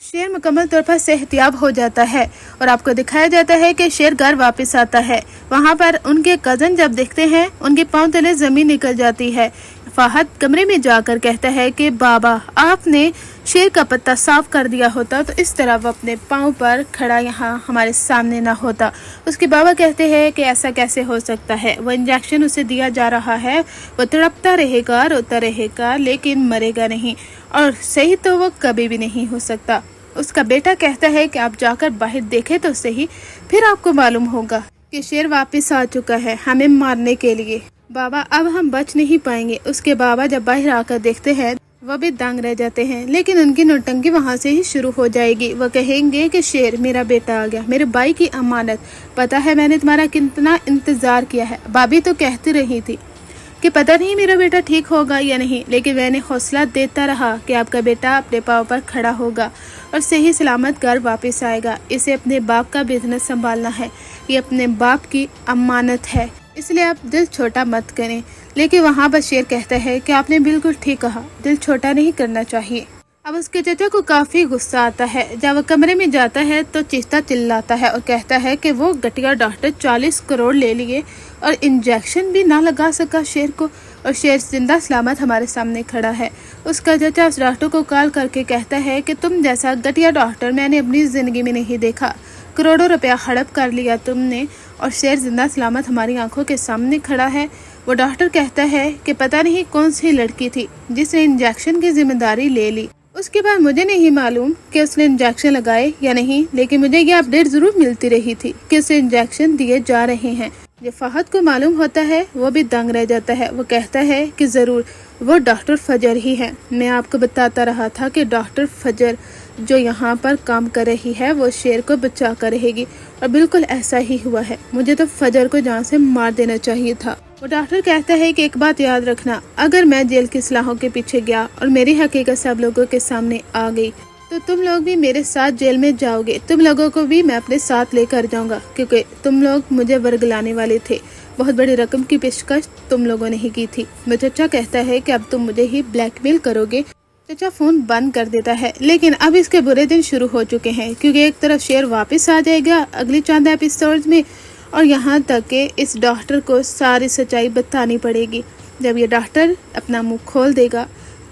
शेर मुकम्मल तौर पर सेहतियाब हो जाता है और आपको दिखाया जाता है कि शेर घर वापस आता है। वहाँ पर उनके कज़न जब देखते हैं उनके पांव तले ज़मीन निकल जाती है। फहद कमरे में जाकर कहता है कि बाबा आपने शेर का पत्ता साफ कर दिया होता तो इस तरह वो अपने पाँव पर खड़ा यहाँ हमारे सामने ना होता। उसके बाबा कहते हैं कि ऐसा कैसे हो सकता है, वो इंजेक्शन उसे दिया जा रहा है, वो तड़पता रहेगा रोता रहेगा लेकिन मरेगा नहीं और सही तो वो कभी भी नहीं हो सकता। उसका बेटा कहता है कि आप जाकर बाहर देखें तो सही, फिर आपको मालूम होगा कि शेर वापस आ चुका है हमें मारने के लिए। बाबा अब हम बच नहीं पाएंगे। उसके बाबा जब बाहर आकर देखते हैं वो भी दंग रह जाते हैं, लेकिन उनकी नौटंकी वहाँ से ही शुरू हो जाएगी। वो कहेंगे कि शेर मेरा बेटा आ गया, मेरे भाई की अमानत, पता है मैंने तुम्हारा कितना इंतज़ार किया है। भाभी तो कहती रही थी कि पता नहीं मेरा बेटा ठीक होगा या नहीं, लेकिन मैंने हौसला देता रहा कि आपका बेटा अपने पाँव पर खड़ा होगा और सही सलामत घर वापस आएगा। इसे अपने बाप का बिजनेस संभालना है, ये अपने बाप की अमानत है, इसलिए आप दिल छोटा मत करें। लेकिन वहाँ पर शेर कहता है कि आपने बिल्कुल ठीक कहा, दिल छोटा नहीं करना चाहिए। अब उसके चाचा को काफ़ी गुस्सा आता है। जब वो कमरे में जाता है तो चीखता चिल्लाता है और कहता है कि वो घटिया डॉक्टर 40 करोड़ ले लिए और इंजेक्शन भी ना लगा सका शेर को, और शेर जिंदा सलामत हमारे सामने खड़ा है। उसका चाचा उस डॉक्टर को कॉल करके कहता है कि तुम जैसा घटिया डॉक्टर मैंने अपनी ज़िंदगी में नहीं देखा, करोड़ों रुपया हड़प कर लिया तुमने और शेर जिंदा सलामत हमारी आंखों के सामने खड़ा है। वो डॉक्टर कहता है कि पता नहीं कौन सी लड़की थी जिसने इंजेक्शन की जिम्मेदारी ले ली। उसके बाद मुझे नहीं मालूम कि उसने इंजेक्शन लगाए या नहीं, लेकिन मुझे ये अपडेट ज़रूर मिलती रही थी कि उसे इंजेक्शन दिए जा रहे हैं। जो फहद को मालूम होता है वो भी दंग रह जाता है। वो कहता है कि ज़रूर वो डॉक्टर फजर ही है। मैं आपको बताता रहा था कि डॉक्टर फजर जो यहाँ पर काम कर रही है वो शेर को बचा कर रहेगी, और बिल्कुल ऐसा ही हुआ है। मुझे तो फजर को जान से मार देना चाहिए था। वो डॉक्टर कहता है कि एक बात याद रखना, अगर मैं जेल की सलाहों के पीछे गया और मेरी हकीकत सब लोगों के सामने आ गई तो तुम लोग भी मेरे साथ जेल में जाओगे। तुम लोगों को भी मैं अपने साथ लेकर जाऊंगा, क्योंकि तुम लोग मुझे वर्गलाने वाले थे। बहुत बड़ी रकम की पेशकश तुम लोगों ने ही की थी। मेरा चचा कहता है कि अब तुम मुझे ही ब्लैकमेल करोगे। चचा फोन बंद कर देता है, लेकिन अब इसके बुरे दिन शुरू हो चुके हैं, क्योंकि एक तरफ शेर वापस आ जाएगा अगली चंद एपिसोड्स में, और यहाँ तक कि इस डॉक्टर को सारी सच्चाई बतानी पड़ेगी। जब ये डॉक्टर अपना मुंह खोल देगा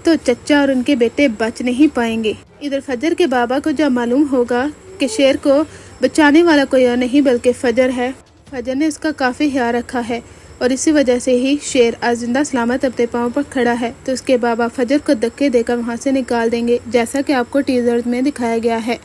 तो चचा और उनके बेटे बच नहीं पाएंगे। इधर फजर के बाबा को जब मालूम होगा कि शेर को बचाने वाला कोई और नहीं बल्कि फजर है, फजर ने इसका काफ़ी ख्याल रखा है और इसी वजह से ही शेर आज जिंदा सलामत अपने पाँव पर खड़ा है, तो उसके बाबा फजर को धक्के देकर वहाँ से निकाल देंगे, जैसा कि आपको टीजर में दिखाया गया है।